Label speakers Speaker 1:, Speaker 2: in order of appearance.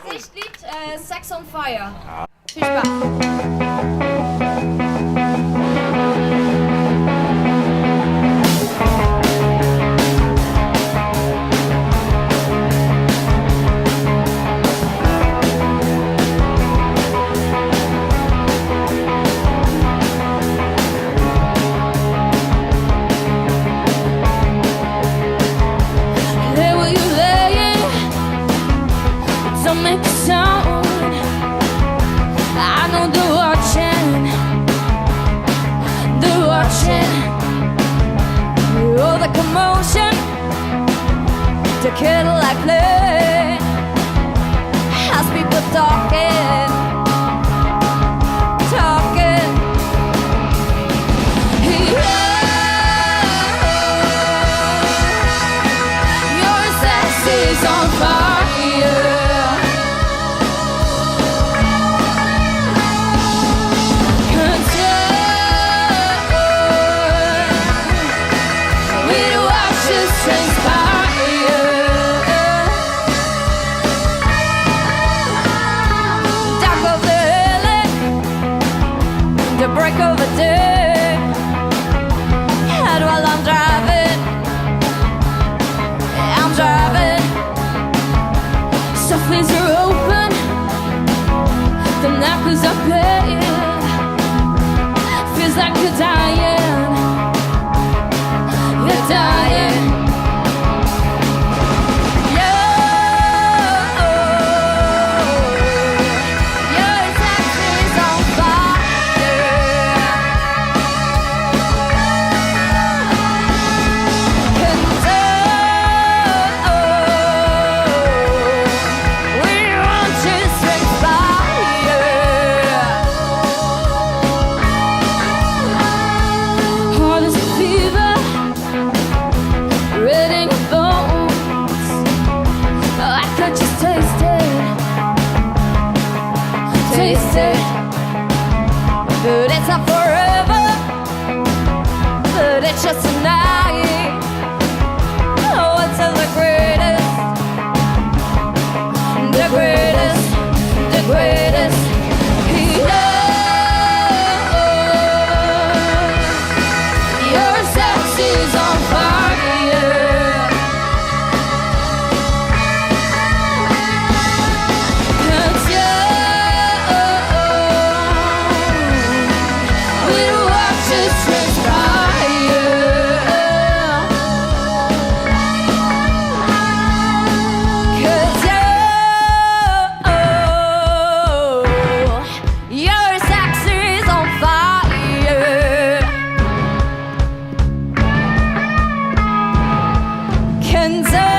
Speaker 1: Als Lichtlied Sex on Fire. Viel Spaß.
Speaker 2: Make a sound. I know they're watching, all the commotion, the Cadillac play, has people talking. Your sex is on fire. The break of a day, and while I'm driving, stuff is open, the knackers are playing, feels like you're dying, you're dying. But it's not forever, but it's just tonight. Oh, it's the greatest, the greatest, the greatest. Your sex is on fire. Kansas.